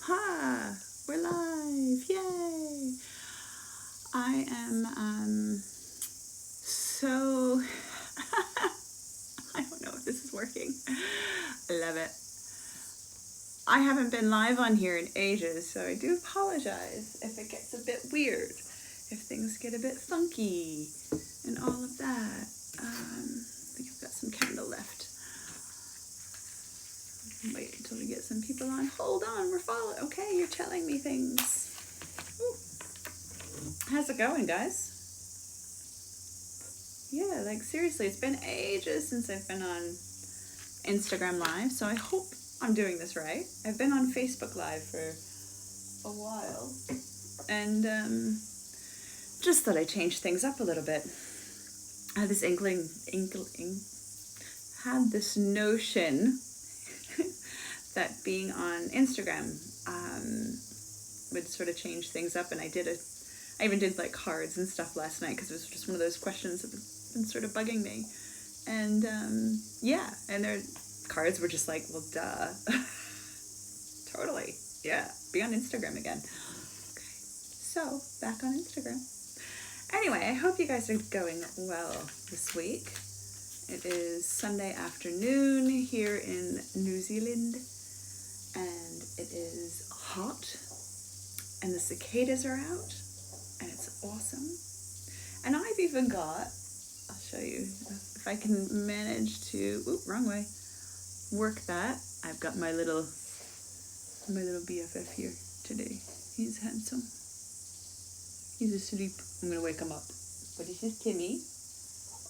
Ha! We're live! Yay! I am so I don't know if this is working. I love it. I haven't been live on here in ages, so I do apologize if it gets a bit weird, if things get a bit funky, and all of that. I think I've got some candle left. Wait until we get some people on. Hold on, we're following. Okay, you're telling me things. Ooh. How's it going, guys? Yeah, like seriously, it's been ages since I've been on Instagram Live, so I hope I'm doing this right. I've been on Facebook Live for a while, and just thought I'd change things up a little bit. I had this had this notion that being on Instagram would sort of change things up, and I even did like cards and stuff last night because it was just one of those questions that have been sort of bugging me, and yeah, and their cards were just like, well, duh, totally, yeah, be on Instagram again. Okay, so back on Instagram. Anyway, I hope you guys are going well this week. It is Sunday afternoon here in New Zealand, and it is hot, and the cicadas are out, and it's awesome. And I've even got, I'll show you if I can manage to, wrong way, work that. I've got my little BFF here today. He's handsome. He's asleep. I'm gonna wake him up. But this is Timmy.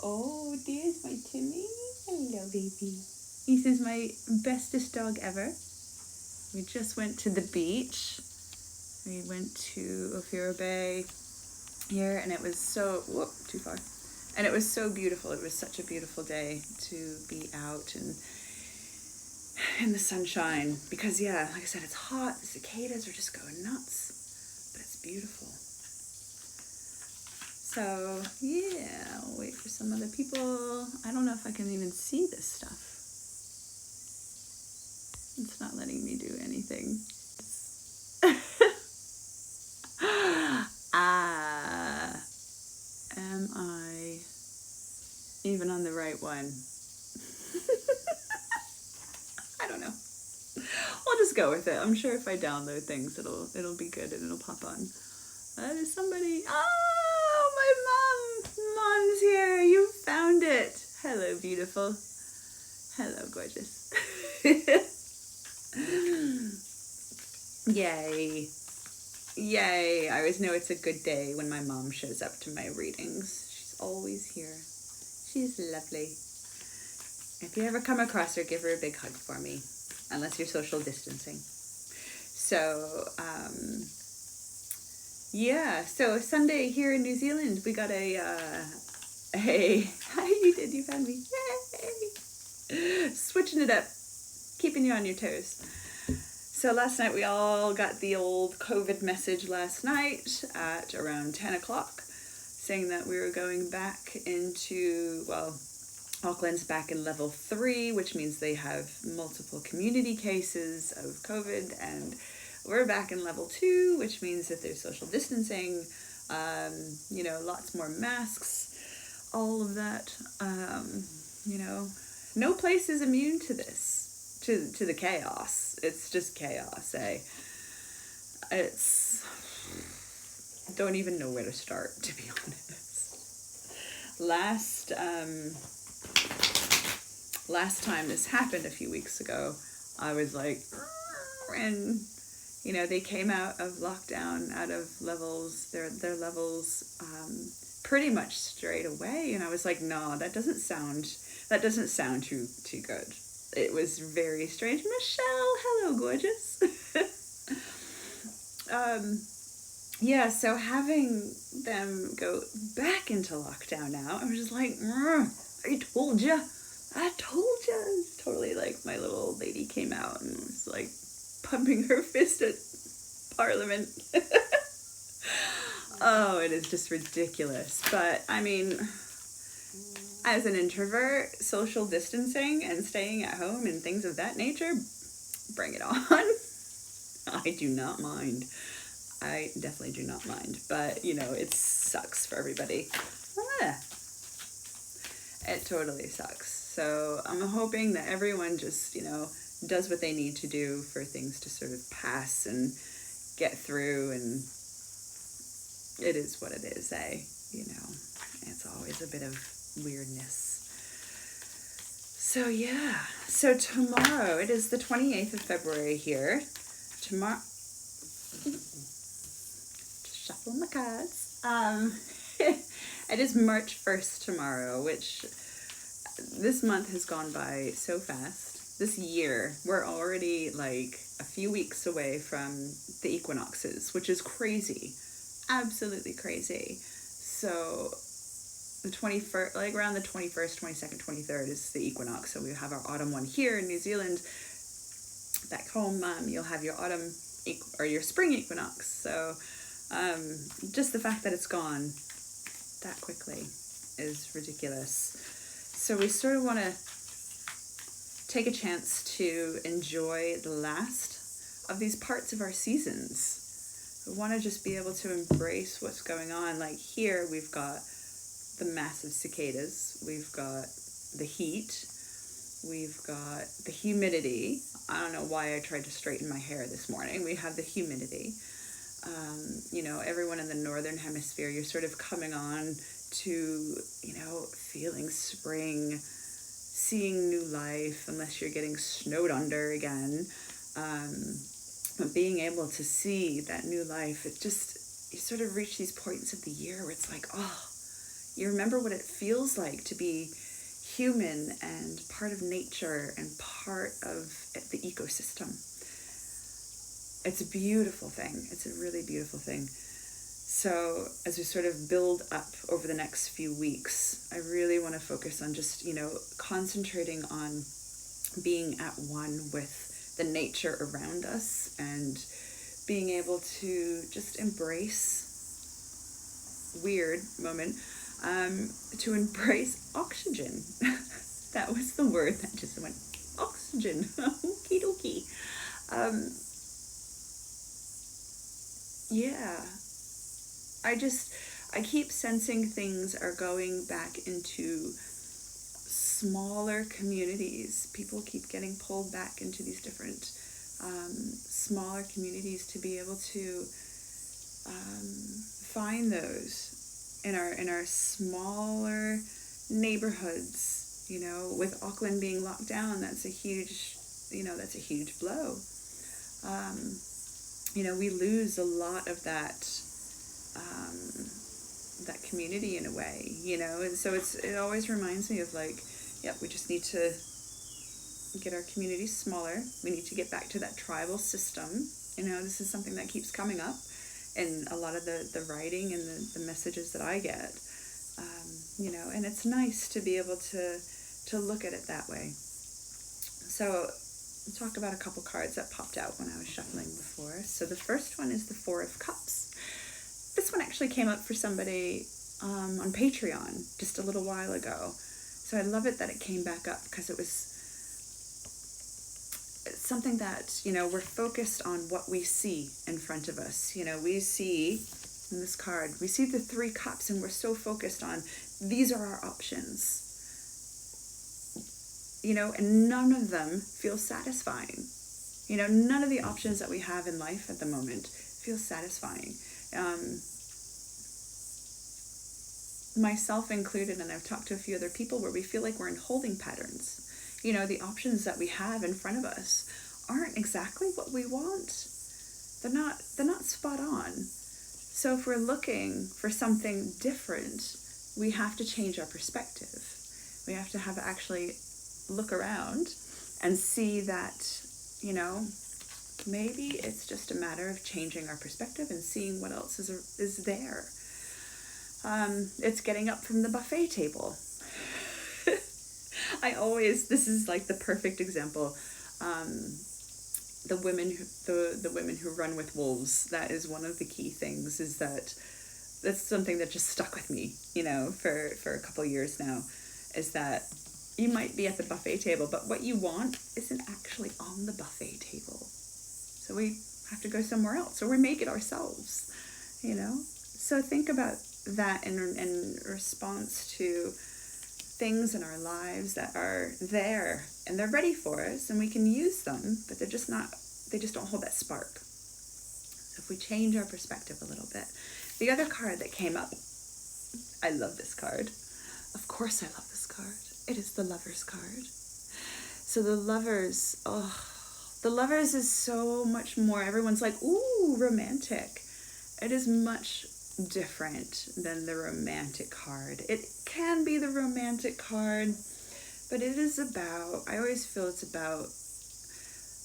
Oh, there's my Timmy. Hello, baby. This is my bestest dog ever. We just went to the beach. We went to Ophira Bay here, and it was so, too far. And it was so beautiful. It was such a beautiful day to be out and in the sunshine. Because, yeah, like I said, it's hot. The cicadas are just going nuts. But it's beautiful. So, yeah, I'll wait for some other people. I don't know if I can even see this stuff. It's not letting me do anything. Am I even on the right one? I don't know. I'll just go with it. I'm sure if I download things, it'll be good and it'll pop on. There's somebody. Oh, my mom. Mom's here. You found it. Hello, beautiful. Hello, gorgeous. Yay. Yay. I always know it's a good day when my mom shows up to my readings. She's always here. She's lovely. If you ever come across her, give her a big hug for me. Unless you're social distancing. So, yeah, so Sunday here in New Zealand, we got you found me, yay! Switching it up, keeping you on your toes. So last night we all got the old COVID message last night at around 10 o'clock, saying that we were going back into, Auckland's back in level 3, which means they have multiple community cases of COVID, and we're back in level 2, which means that there's social distancing, lots more masks, all of that. No place is immune to this, to the chaos. It's just chaos, eh? Don't even know where to start, to be honest. Last time this happened a few weeks ago, I was like, and they came out of lockdown, out of levels, their levels, pretty much straight away, and I was like, no, that doesn't sound too good. It was very strange. Michelle, hello, gorgeous. Yeah, so having them go back into lockdown now, I was just like, I told you. It's totally like my little old lady came out and was like pumping her fist at Parliament. Oh, it is just ridiculous. But I mean, as an introvert, social distancing and staying at home and things of that nature, bring it on. I do not mind. I definitely do not mind. But, it sucks for everybody. Ah, it totally sucks. So I'm hoping that everyone just, does what they need to do for things to sort of pass and get through, and it is what it is, eh? It's always a bit of weirdness. So yeah, so tomorrow, it is the 28th of February here. Tomorrow, just shuffling the cards. It is March 1st tomorrow, which this month has gone by so fast. This year, we're already like a few weeks away from the equinoxes, which is crazy. Absolutely crazy. So the 21st, like around the 21st, 22nd, 23rd is the equinox. So we have our autumn one here in New Zealand. Back home, you'll have your autumn or your spring equinox. So just the fact that it's gone that quickly is ridiculous. So we sort of want to take a chance to enjoy the last of these parts of our seasons. We want to just be able to embrace what's going on. Like here, we've got the massive cicadas, we've got the heat, we've got the humidity. I don't know why I tried to straighten my hair this morning. We have the humidity. Everyone in the northern hemisphere, you're sort of coming on to, feeling spring, seeing new life, unless you're getting snowed under again. But being able to see that new life, you sort of reach these points of the year where it's like, you remember what it feels like to be human and part of nature and part of the ecosystem. It's a beautiful thing. It's a really beautiful thing. So as we sort of build up over the next few weeks, I really want to focus on just, concentrating on being at one with the nature around us and being able to just embrace, weird moment, to embrace oxygen. That was the word that just went, oxygen. Okie dokie. Yeah. I keep sensing things are going back into smaller communities. People keep getting pulled back into these different smaller communities to be able to find those in our smaller neighborhoods. With Auckland being locked down, that's a huge blow. We lose a lot of that community in a way, and so it always reminds me of we just need to get our communities smaller. We need to get back to that tribal system. This is something that keeps coming up in a lot of the writing and the messages that I get, and it's nice to be able to look at it that way. So I'll talk about a couple cards that popped out when I was shuffling before. So the first one is the Four of Cups. This one actually came up for somebody on Patreon just a little while ago. So I love it that it came back up because it's something that, we're focused on what we see in front of us. We see in this card, we see the Three Cups and we're so focused on these are our options. And none of them feel satisfying. None of the options that we have in life at the moment feel satisfying. Myself included, and I've talked to a few other people where we feel like we're in holding patterns. The options that we have in front of us aren't exactly what we want. They're not spot on. So if we're looking for something different, we have to change our perspective. We have to actually look around and see that, maybe it's just a matter of changing our perspective and seeing what else is there. It's getting up from the buffet table. This is like the perfect example. The women who run with wolves, that is one of the key things, is that's something that just stuck with me, for a couple years now, is that you might be at the buffet table, but what you want isn't actually on the buffet table. So we have to go somewhere else, or we make it ourselves, you know? So think about that in response to things in our lives that are there and they're ready for us and we can use them, but they just don't hold that spark. So if we change our perspective a little bit. The other card that came up, I love this card. Of course I love this card. It is the Lovers card. So the Lovers, the Lovers is so much more. Everyone's like, ooh, romantic. It is much different than the Romantic card. It can be the Romantic card, but it is about, I always feel it's about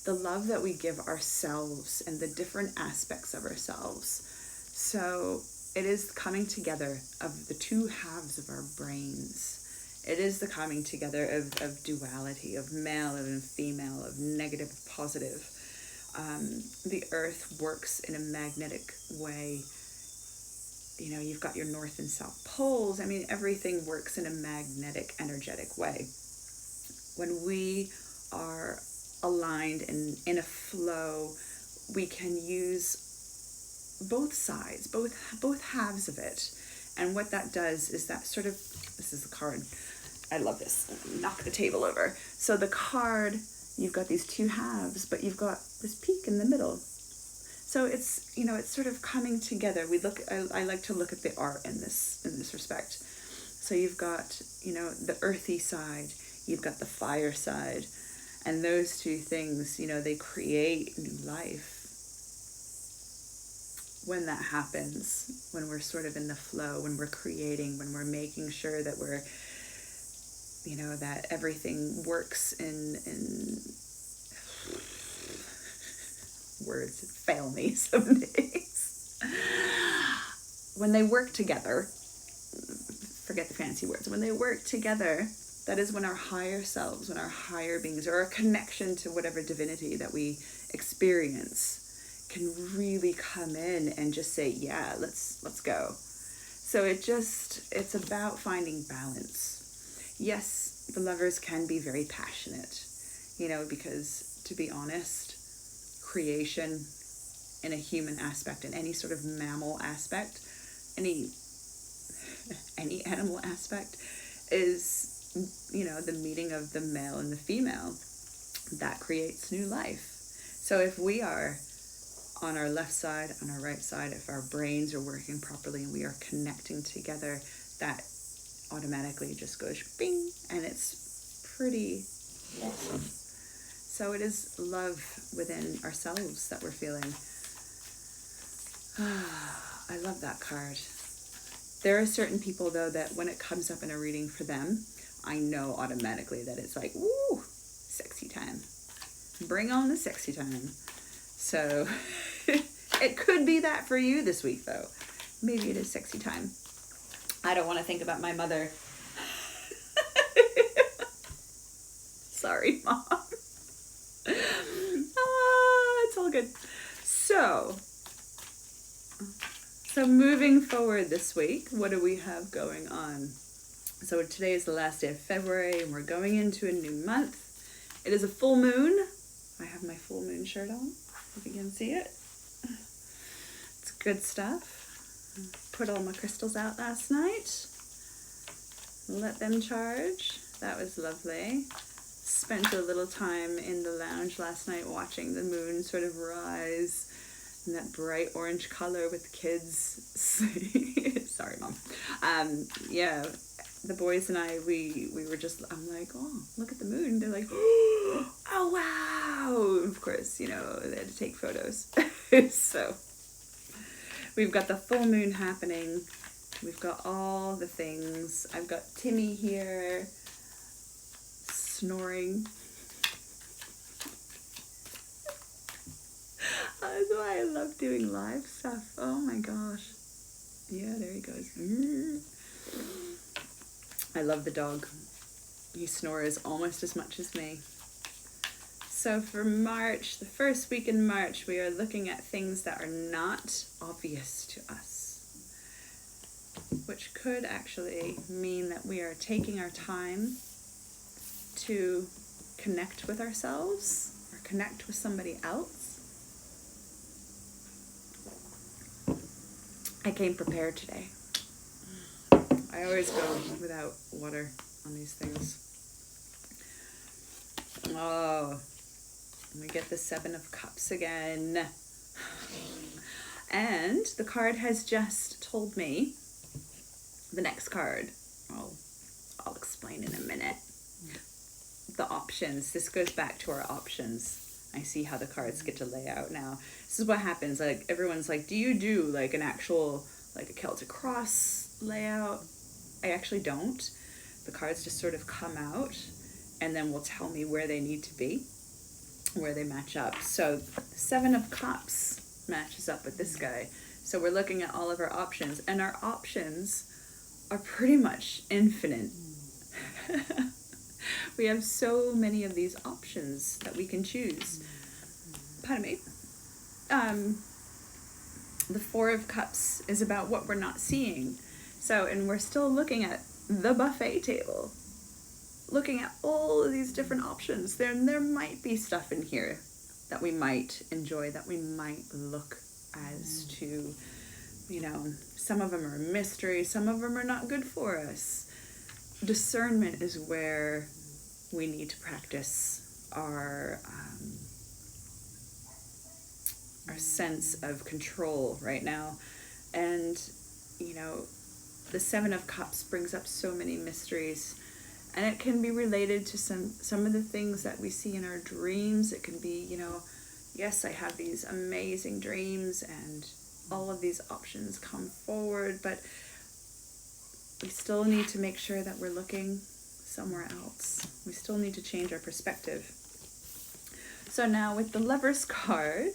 the love that we give ourselves and the different aspects of ourselves. So it is coming together of the two halves of our brains. It is the coming together of duality, of male and female, of negative and positive. The earth works in a magnetic way. You know, you've got your north and south poles. I mean, everything works in a magnetic, energetic way. When we are aligned and in a flow, we can use both sides, both halves of it. And what that does is that sort of, this is the card. I love this. Knock the table over. So the card, you've got these two halves, but you've got this peak in the middle. So it's, you know, it's sort of coming together. I like to look at the art in this respect. So you've got, you know, the earthy side, you've got the fire side, and those two things, you know, they create new life. When that happens, when we're sort of in the flow, when we're creating, when we're making sure that we're, you know, that everything works in words fail me some days. When they work together, forget the fancy words, when they work together, that is when our higher selves, when our higher beings, or our connection to whatever divinity that we experience can really come in and just say, yeah, let's go. So it's about finding balance. Yes, the Lovers can be very passionate, you know, because to be honest, creation in a human aspect, in any sort of mammal aspect, any animal aspect, is, you know, the meeting of the male and the female that creates new life. So if we are on our left side, on our right side, if our brains are working properly and we are connecting together, that automatically just goes bing, and it's pretty awesome. So it is love within ourselves that we're feeling. I love that card. There are certain people, though, that when it comes up in a reading for them, I know automatically that it's like, woo, sexy time. Bring on the sexy time. So it could be that for you this week, though. Maybe it is sexy time. I don't want to think about my mother. Sorry, Mom. It's all good. So moving forward this week, what do we have going on? So today is the last day of February, and we're going into a new month. It is a full moon. I have my full moon shirt on, if you can see it. It's good stuff. Put all my crystals out last night. Let them charge. That was lovely. Spent a little time in the lounge last night watching the moon sort of rise in that bright orange color with the kids. Sorry, Mom. Yeah, the boys and I, we were just, I'm like, oh, look at the moon. They're like, oh, wow. Of course, you know, they had to take photos. So we've got the full moon happening. We've got all the things. I've got Timmy here snoring. That's why I love doing live stuff. Oh my gosh. Yeah, there he goes. I love the dog. He snores almost as much as me. So for March, the first week in March, we are looking at things that are not obvious to us, which could actually mean that we are taking our time to connect with ourselves or connect with somebody else. I came prepared today. I always go without water on these things. Oh, we get the Seven of Cups again. And the card has just told me the next card. I'll explain in a minute. The options. This goes back to our options. I see how the cards get to lay out now. This is what happens. Like, everyone's like, do you do like an actual, like a Celtic cross layout? I actually don't. The cards just sort of come out and then will tell me where they need to be, where they match up. So the Seven of Cups matches up with this guy. So we're looking at all of our options, and our options are pretty much infinite. We have so many of these options that we can choose. Pardon me. The Four of Cups is about what we're not seeing. So, and we're still looking at the buffet table, looking at all of these different options. There might be stuff in here that we might enjoy, that we might look as to, you know, some of them are mystery, some of them are not good for us. Discernment is where we need to practice our sense of control right now. And, you know, the Seven of Cups brings up so many mysteries, and it can be related to some of the things that we see in our dreams. It can be, you know, yes, I have these amazing dreams and all of these options come forward, but we still need to make sure that we're looking somewhere else. We still need to change our perspective. So now with the Lovers card,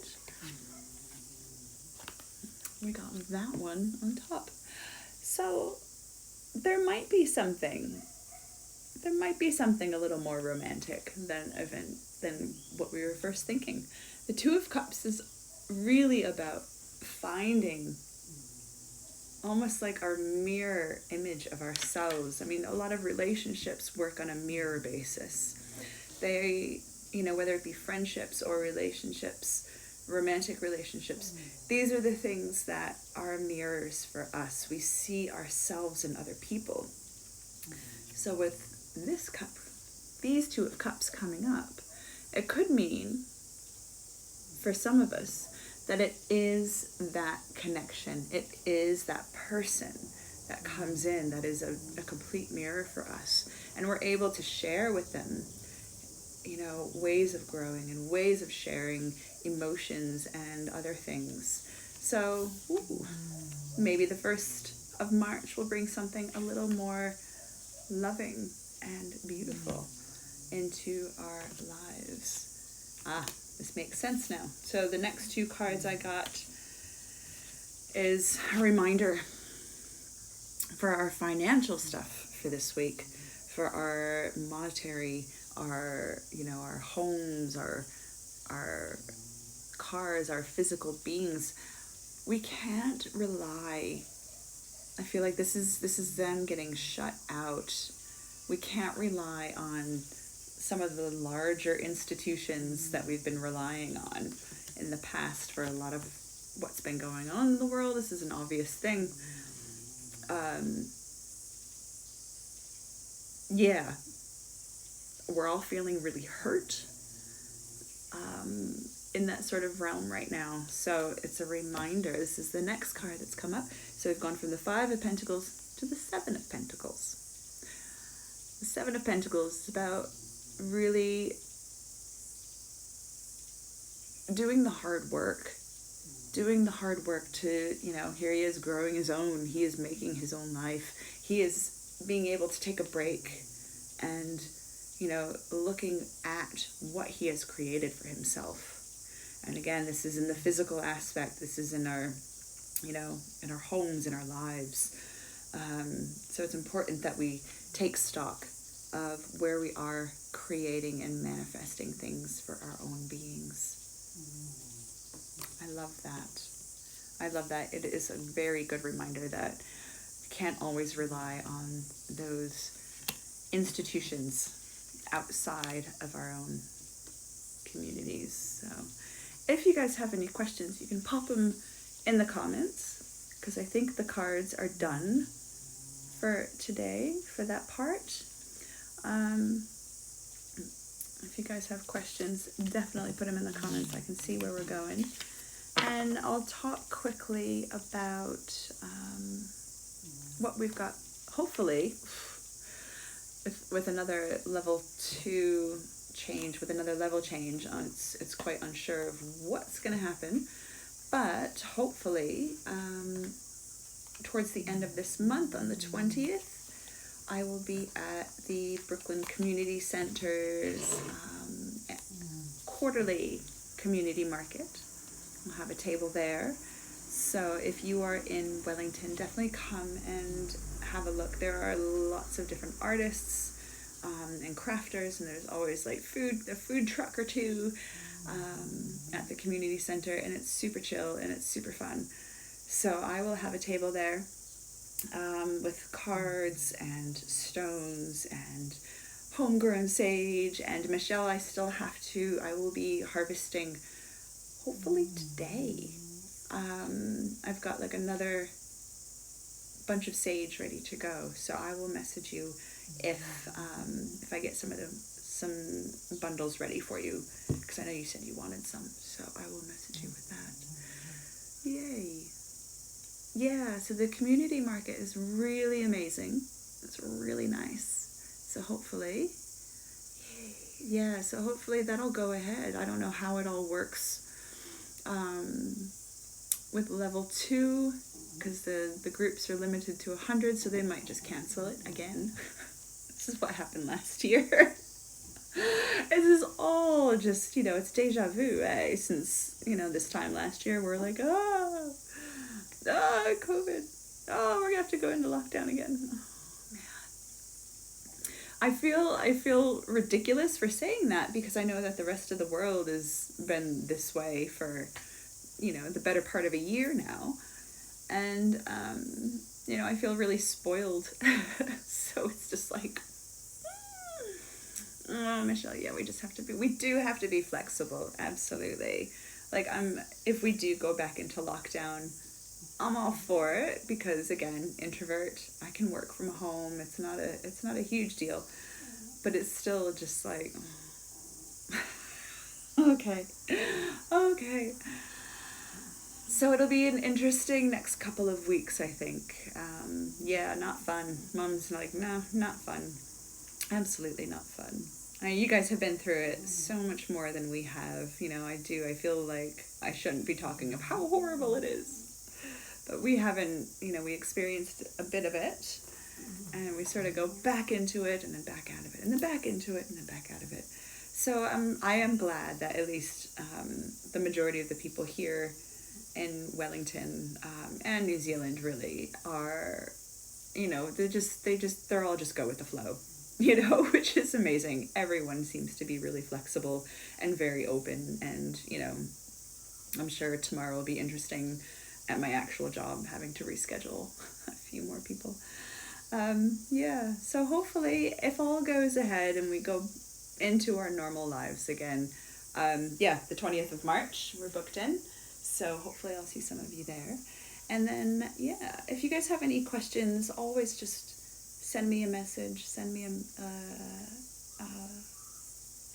we got that one on top. So there might be something a little more romantic than what we were first thinking. The Two of Cups is really about finding almost like our mirror image of ourselves. I mean, a lot of relationships work on a mirror basis. They, you know, whether it be friendships or relationships, romantic relationships, these are the things that are mirrors for us. We see ourselves in other people. So with this cup, these Two of Cups coming up, it could mean for some of us that it is that connection. It is that person that comes in that is a complete mirror for us. And we're able to share with them, you know, ways of growing and ways of sharing emotions and other things. So maybe the 1st of March will bring something a little more loving and beautiful into our lives. This makes sense now. So the next two cards I got is a reminder for our financial stuff for this week, for our monetary, our, you know, our homes, our cars, our physical beings. We can't rely. I feel like this is them getting shut out. We can't rely on some of the larger institutions that we've been relying on in the past for a lot of what's been going on in the world. This is an obvious thing. Yeah, we're all feeling really hurt in that sort of realm right now. So it's a reminder. This is the next card that's come up. So we've gone from the Five of Pentacles to the Seven of Pentacles. The Seven of Pentacles is about really doing the hard work to, you know, here he is growing his own, he is making his own life, he is being able to take a break and, you know, looking at what he has created for himself. And again, this is in the physical aspect, this is in our, you know, in our homes, in our lives. So it's important that we take stock of where we are creating and manifesting things for our own beings. I love that. It is a very good reminder that we can't always rely on those institutions outside of our own communities. So if you guys have any questions, you can pop them in the comments. because I think the cards are done for today for that part. If you guys have questions, definitely put them in the comments. I can see where we're going. And I'll talk quickly about what we've got, hopefully, with another level 2 change, with another level change. It's quite unsure of what's going to happen. But hopefully, towards the end of this month, on the 20th, I will be at the Brooklyn Community Center's quarterly community market. We'll have a table there. So if you are in Wellington, definitely come and have a look. There are lots of different artists and crafters, and there's always like a food truck or two at the community center, and it's super chill and it's super fun. So I will have a table there with cards and stones and homegrown sage. And Michelle, I will be harvesting hopefully today. I've got like another bunch of sage ready to go, so I will message you if I get some bundles ready for you, because I know you said you wanted some, so I will message you with that. Yay. Yeah, so the community market is really amazing. It's really nice. So hopefully that'll go ahead. I don't know how it all works with level 2, because the groups are limited to 100, so they might just cancel it again. This is what happened last year. This is all just, it's deja vu, eh? Since, this time last year, we're like, COVID. Oh, we're gonna have to go into lockdown again. Oh, man. I feel ridiculous for saying that, because I know that the rest of the world has been this way for, the better part of a year now. And, I feel really spoiled. So it's just like, oh, Michelle, yeah, we do have to be flexible. Absolutely. Like, if we do go back into lockdown, I'm all for it, because again, introvert, I can work from home. It's not a huge deal, but it's still just like, okay. So it'll be an interesting next couple of weeks, I think. Not fun. Mom's like, no, not fun. Absolutely not fun. You guys have been through it so much more than we have. I feel like I shouldn't be talking of how horrible it is. But we haven't, we experienced a bit of it, and we sort of go back into it and then back out of it and then back into it and then back out of it. So I am glad that at least the majority of the people here in Wellington and New Zealand really are, they're all just go with the flow, which is amazing. Everyone seems to be really flexible and very open, and, I'm sure tomorrow will be interesting at my actual job, having to reschedule a few more people. So hopefully, if all goes ahead and we go into our normal lives again, the 20th of March, we're booked in. So hopefully I'll see some of you there. And then, if you guys have any questions, always just send me a message, send me a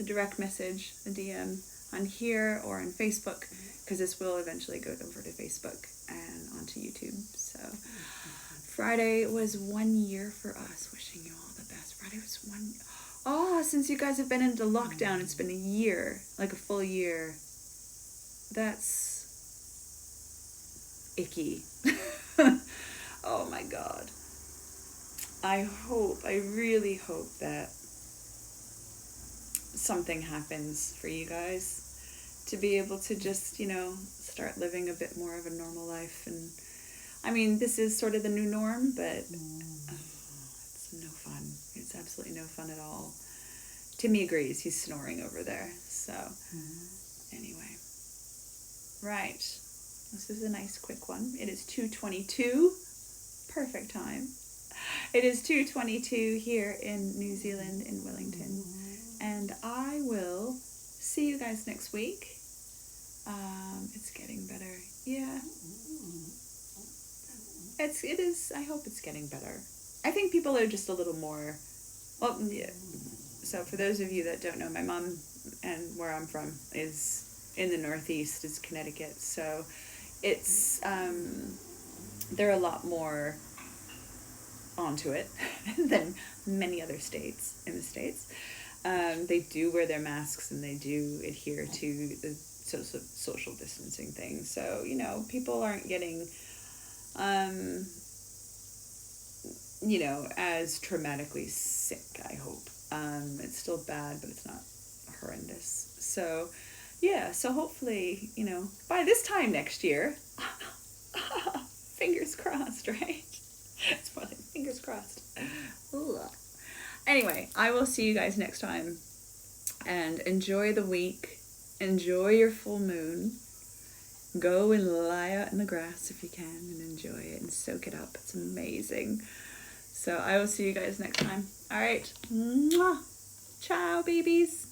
direct message, a DM on here or on Facebook, because this will eventually go over to Facebook and onto YouTube. So Friday was 1 year for us. Wishing you all the best. Friday was 1. Oh, since you guys have been into lockdown, it's been a year, like a full year. That's icky. Oh my God. I really hope that something happens for you guys to be able to just, start living a bit more of a normal life. And I mean, this is sort of the new norm, but it's no fun. It's absolutely no fun at all. Timmy agrees. He's snoring over there. So anyway, right. This is a nice quick one. It is 2:22. Perfect time. It is 2:22 here in New Zealand, in Wellington. And I will see you guys next week. It's getting better. Yeah. it is. I hope it's getting better. I think people are just a little more. Well, yeah. So for those of you that don't know, my mom and where I'm from is in the Northeast, is Connecticut. So it's they're a lot more onto it than many other states in the States. They do wear their masks and they do adhere to the social distancing thing. So, you know, people aren't getting, you know, as traumatically sick, I hope. It's still bad, but it's not horrendous. So, yeah, so hopefully, you know, by this time next year, fingers crossed, right? It's more like fingers crossed. Ugh. Anyway, I will see you guys next time. And enjoy the week. Enjoy your full moon. Go and lie out in the grass if you can and enjoy it and soak it up. It's amazing. So I will see you guys next time. All right. Mwah. Ciao, babies.